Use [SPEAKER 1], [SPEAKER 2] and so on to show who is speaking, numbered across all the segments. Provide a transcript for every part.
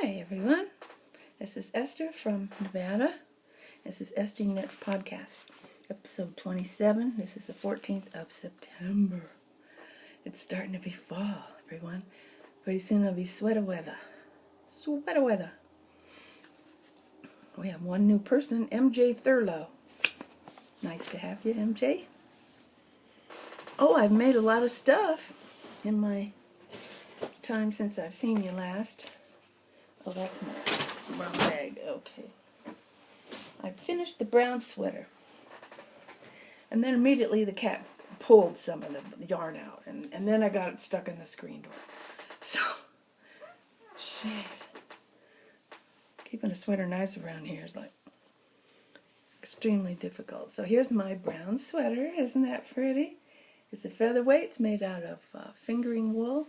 [SPEAKER 1] Hi everyone, this is Esther from Nevada. This is Estyknits podcast, episode 27. This is the 14th of September. It's starting to be fall, everyone. Pretty soon it'll be sweater weather. Sweater weather. We have one new person, MJ Thurlow. Nice to have you, MJ. Oh, I've made a lot of stuff in my time since I've seen you last. Oh, that's my brown bag. Okay. I finished the brown sweater. And then immediately the cat pulled some of the yarn out. And then I got it stuck in the screen door. So, jeez. Keeping a sweater nice around here is like extremely difficult. So here's my brown sweater. Isn't that pretty? It's a featherweight. It's made out of fingering wool.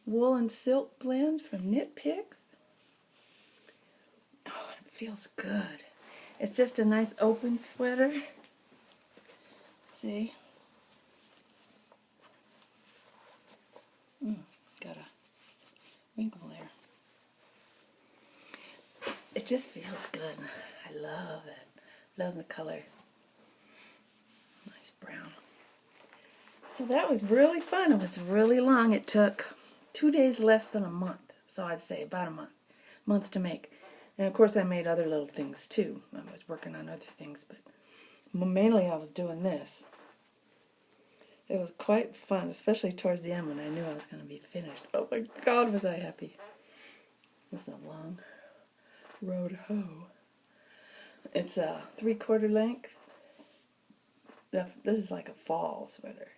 [SPEAKER 1] Wool and silk blend from Knit Picks. Oh, it feels good. It's just a nice open sweater. See? Got a wrinkle there. It just feels good. I love it. Love the color. Nice brown. So that was really fun. It was really long. It took 2 days less than a month. So I'd say about a month to make. And of course I made other little things too. I was working on other things, but mainly I was doing this. It was quite fun, especially towards the end when I knew I was going to be finished. Oh my God, was I happy. This is a long road hoe. It's a 3/4 length. This is like a fall sweater.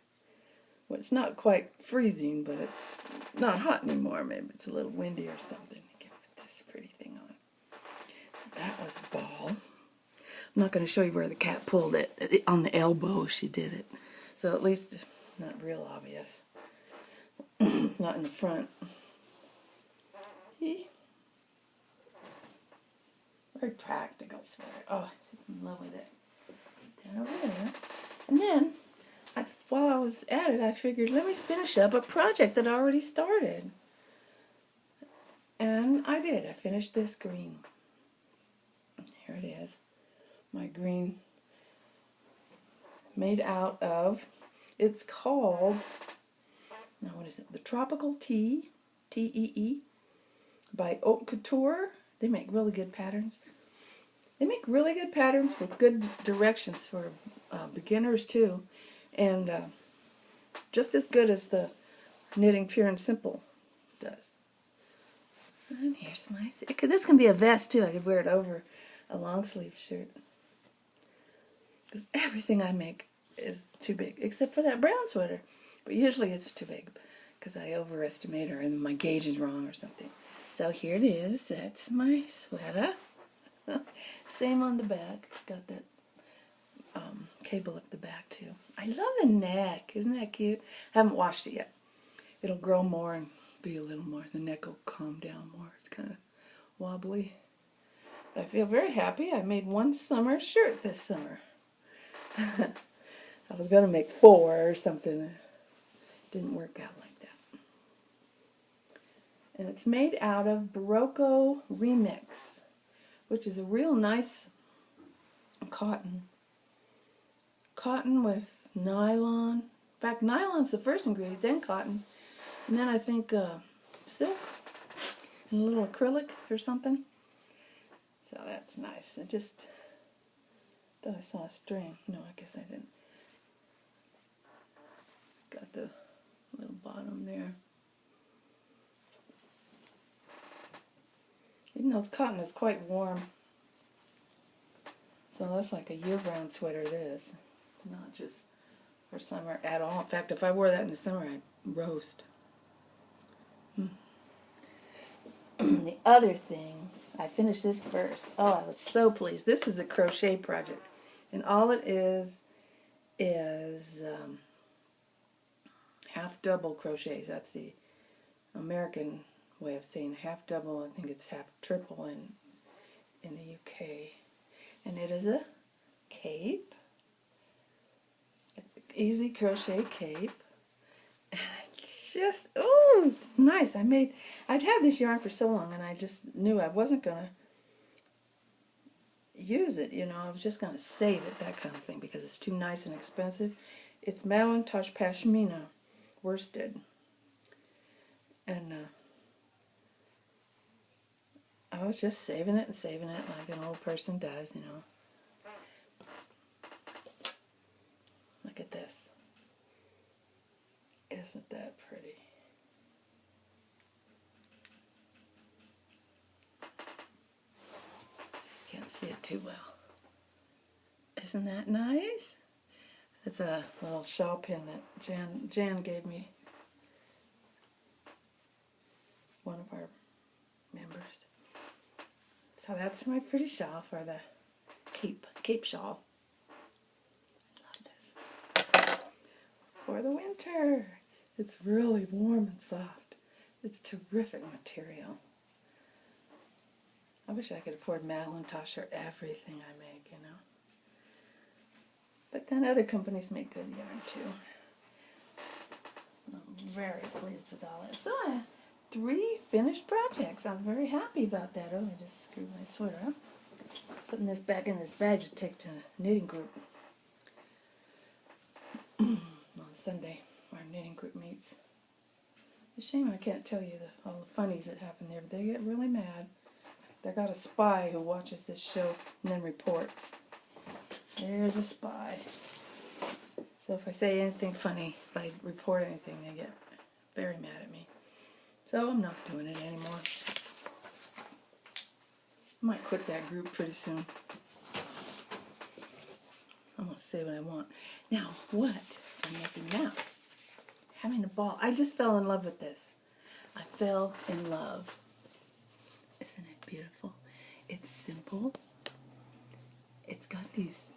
[SPEAKER 1] Well, it's not quite freezing, but it's not hot anymore. Maybe it's a little windy or something. I can put this pretty thing on. That was a ball. I'm not going to show you where the cat pulled it. On the elbow she did it. So at least not real obvious. Not in the front. See? Very practical sweater. Oh, just in love with it. Down over there. And then, while I was at it, I figured, let me finish up a project that I already started. And I did. I finished this green. Here it is. My green. Made out of, it's called, now what is it? The Tropical Tea, T-E-E, by Oat Couture. They make really good patterns. They make really good patterns with good directions for beginners too. And just as good as the Knitting Pure and Simple does. And here's my, this can be a vest too. I could wear it over a long sleeve shirt. Because everything I make is too big, except for that brown sweater. But usually it's too big because I overestimate or my gauge is wrong or something. So here it is. That's my sweater. Same on the back. It's got that cable up the back too. I love the neck. Isn't that cute? I haven't washed it yet. It'll grow more and be a little more. The neck will calm down more. It's kind of wobbly. But I feel very happy. I made one summer shirt this summer. I was going to make 4 or something. It didn't work out like that. And it's made out of Barocco Remix, which is a real nice cotton. Cotton with nylon. In fact, nylon's the first ingredient, then cotton. And then I think silk and a little acrylic or something. So that's nice. I just thought I saw a string. No, I guess I didn't. It's got the little bottom there. Even though it's cotton, it's quite warm. So that's like a year-round sweater it is. It's not just for summer at all. In fact, if I wore that in the summer, I'd roast. The other thing, I finished this first. Oh, I was so pleased. This is a crochet project. And all it is half double crochets. That's the American way of saying half double. I think it's half triple in the UK. And it is a cape. It's an easy crochet cape. And I just, oh, it's nice. I'd had this yarn for so long, and I just knew I wasn't going to use it, you know. I was just going to save it, that kind of thing, because it's too nice and expensive. It's Madeline-Tosh Pashmina worsted. And I was just saving it like an old person does, you know. Look at this. Isn't that pretty? Can't see it too well. Isn't that nice? It's a little shawl pin that Jan gave me. One of our members. So that's my pretty shawl for the cape shawl. I love this. For the winter. It's really warm and soft. It's terrific material. I wish I could afford Madeline-Tosh for everything I make, you know. But then other companies make good yarn too. I'm very pleased with all that. So I have 3 finished projects. I'm very happy about that. Oh, I just screwed my sweater up. Putting this back in this bag to take to knitting group on Sunday. Our knitting group meets. It's a shame I can't tell you all the funnies that happen there, but they get really mad. They got a spy who watches this show and then reports. There's a spy. So if I say anything funny, if I report anything, they get very mad at me. So I'm not doing it anymore. I might quit that group pretty soon. I'm going to say what I want. Now, what I'm making now. Having a ball. I just fell in love with this. I fell in love. Isn't it beautiful? It's simple. It's got these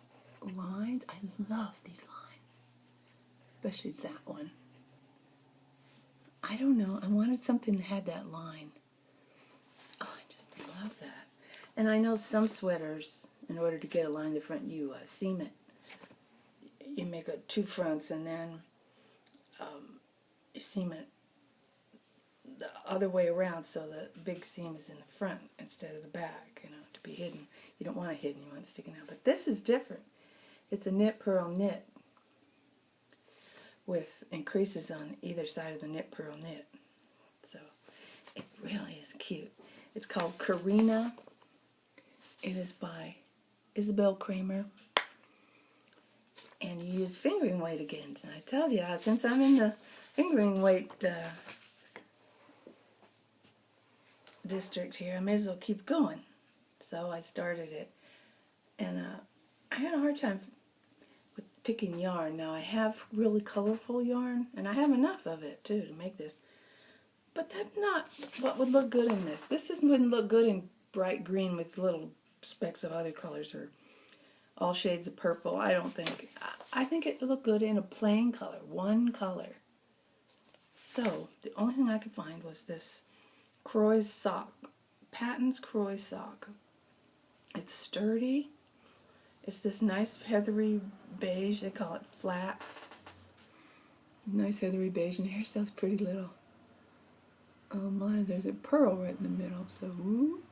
[SPEAKER 1] lines. I love these lines. Especially that one. I don't know. I wanted something that had that line. Oh, I just love that. And I know some sweaters, in order to get a line in the front, you seam it. You make 2 fronts and then you seam it the other way around so the big seam is in the front instead of the back, you know, to be hidden. You don't want it hidden, you want it sticking out. But this is different. It's a knit purl knit with increases on either side of the knit purl knit. So it really is cute. It's called Carina. It is by Isabell Kramer. And you use fingering weight again. And I tell you, since I'm in the fingering weight district here, I may as well keep going. So I started it. And I had a hard time with picking yarn. Now I have really colorful yarn, and I have enough of it too to make this. But that's not what would look good in this. This wouldn't look good in bright green with little specks of other colors or all shades of purple. I don't think. I think it looked good in a plain color, one color. So the only thing I could find was this Coes sock, Patton's Coes sock. It's sturdy. It's this nice feathery beige. They call it flax. Nice feathery beige, and here's those pretty little. Oh my, there's a pearl right in the middle. So woo.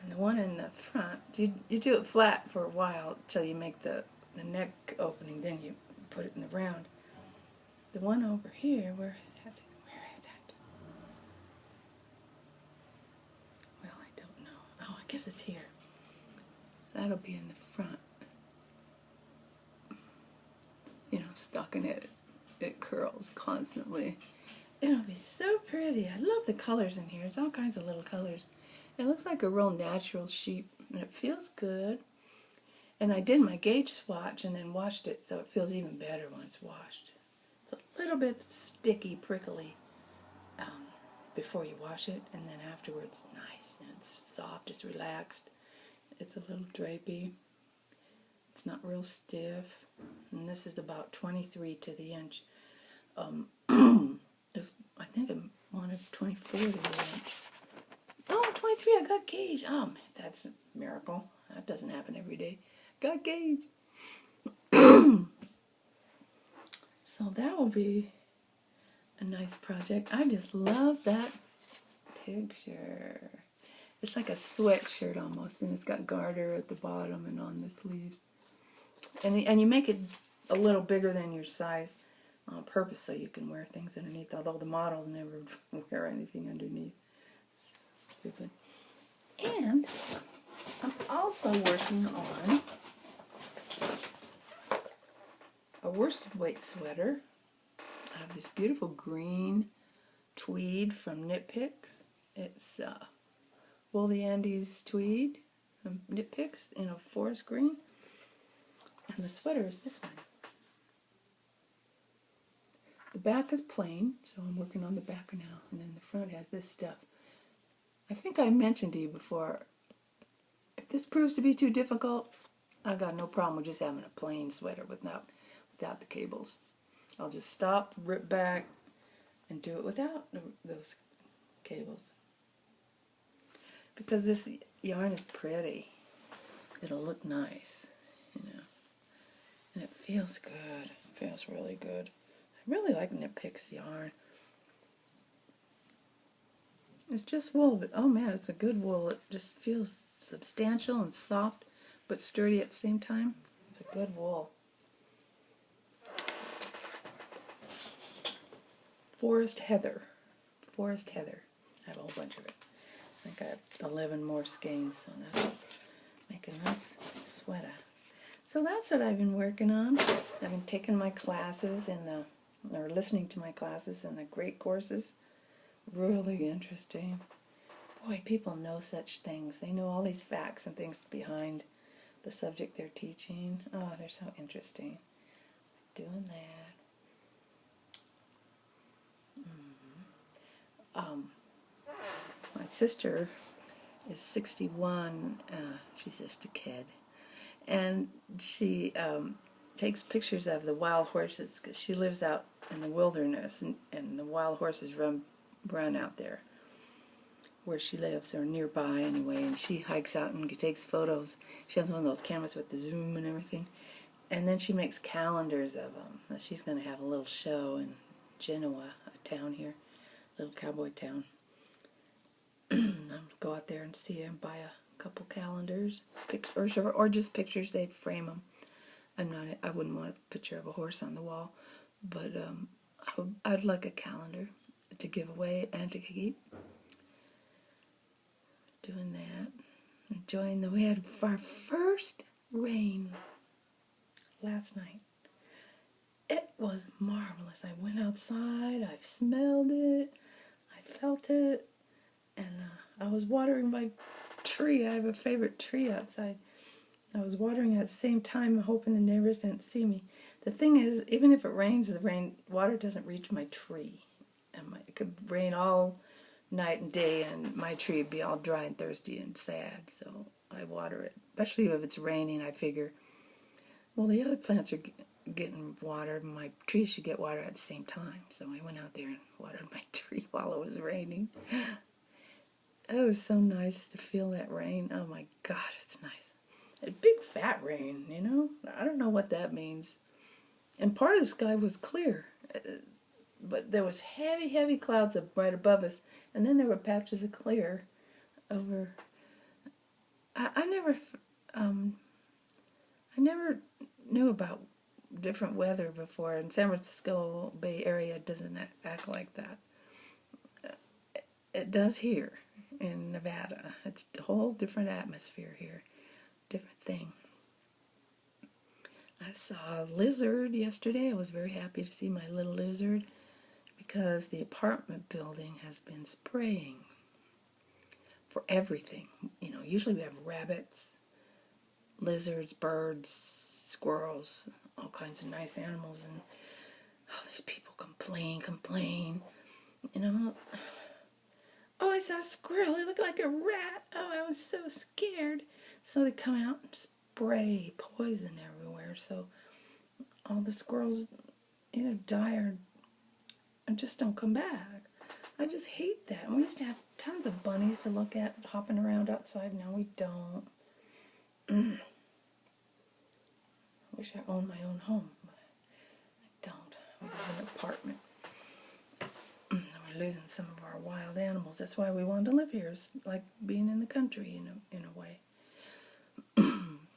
[SPEAKER 1] And the one in the front, you do it flat for a while till you make the neck opening, then you put it in the round. The one over here, where is that? Where is that? Well, I don't know. Oh, I guess it's here. That'll be in the front. You know, stockinette, it curls constantly. It'll be so pretty. I love the colors in here. It's all kinds of little colors. It looks like a real natural sheep, and it feels good. And I did my gauge swatch and then washed it, so it feels even better when it's washed. It's a little bit sticky, prickly before you wash it, and then afterwards, nice, and it's soft, it's relaxed. It's a little drapey. It's not real stiff. And this is about 23 to the inch. I think I wanted 24 to the inch. Oh, 23, I got gauge. Oh, man, that's a miracle. That doesn't happen every day. Got gauge. So that will be a nice project. I just love that picture. It's like a sweatshirt almost, and it's got garter at the bottom and on the sleeves. And you make it a little bigger than your size on purpose so you can wear things underneath, although the models never wear anything underneath. Stupid. And I'm also working on a worsted weight sweater. I have this beautiful green tweed from Knit Picks. It's Woolly Andes tweed from Knit Picks in a forest green. And the sweater is this one. The back is plain, so I'm working on the back now. And then the front has this stuff. I think I mentioned to you before, if this proves to be too difficult, I've got no problem with just having a plain sweater without the cables. I'll just stop, rip back, and do it without those cables. Because this yarn is pretty. It'll look nice, you know. And it feels good. It feels really good. I really like Knit Picks yarn. It's just wool, but oh man, it's a good wool. It just feels substantial and soft, but sturdy at the same time. It's a good wool. Forest Heather. Forest Heather. I have a whole bunch of it. I think I have 11 more skeins, so that'll make a nice sweater. So that's what I've been working on. I've been taking my classes or listening to my classes in the great courses. Really interesting. Boy, people know such things. They know all these facts and things behind the subject they're teaching. Oh, they're so interesting. Doing that. My sister is 61. She's just a kid. And she takes pictures of the wild horses because she lives out in the wilderness, and the wild horses run out there where she lives, or nearby anyway, and she hikes out and takes photos. She has one of those cameras with the zoom and everything, and then she makes calendars of them. Now she's going to have a little show in Genoa, a town here, a little cowboy town. I'll go out there and see her and buy a couple calendars, or just pictures. They'd frame them. I wouldn't want a picture of a horse on the wall, but I'd like a calendar to give away and to keep. Doing that. Enjoying we had our first rain last night. It was marvelous. I went outside, I smelled it, I felt it, and I was watering my tree. I have a favorite tree outside. I was watering at the same time, hoping the neighbors didn't see me. The thing is, even if it rains, the water doesn't reach my tree. And it could rain all night and day, and my tree would be all dry and thirsty and sad. So I water it, especially if it's raining. I figure, well, the other plants are getting watered, and my tree should get watered at the same time. So I went out there and watered my tree while it was raining. It was so nice to feel that rain. Oh my God, it's nice. A big fat rain, you know? I don't know what that means. And part of the sky was clear, but there was heavy, heavy clouds right above us, and then there were patches of clear over. I never knew about different weather before. In San Francisco Bay Area, it doesn't act like that. It does here in Nevada. It's a whole different atmosphere here. Different thing. I saw a lizard yesterday. I was very happy to see my little lizard because the apartment building has been spraying for everything. You know, usually we have rabbits, lizards, birds, squirrels, all kinds of nice animals, and all these people complain. You know, oh, I saw a squirrel. It looked like a rat. Oh, I was so scared. So they come out and spray poison everywhere. So all the squirrels either die or just don't come back. I just hate that. And we used to have tons of bunnies to look at hopping around outside. Now we don't. I wish I owned my own home, but I don't. We an apartment. We're losing some of our wild animals. That's why we wanted to live here. It's like being in the country in a way.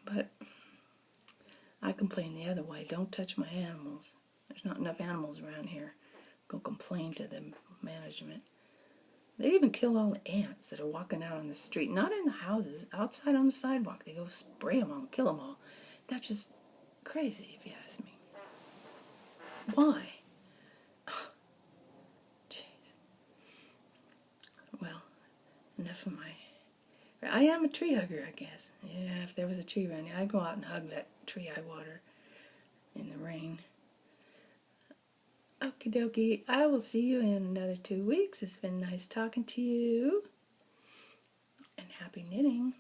[SPEAKER 1] But I complain the other way. Don't touch my animals. There's not enough animals around here. Go complain to the management. They even kill all the ants that are walking out on the street. Not in the houses. Outside on the sidewalk. They go spray them all. Kill them all. That's just crazy if you ask me. Why? Jeez. Well, enough of my... I am a tree hugger, I guess. Yeah, if there was a tree around here, I'd go out and hug that tree I water in the rain. Okie dokie. I will see you in another 2 weeks. It's been nice talking to you. And happy knitting.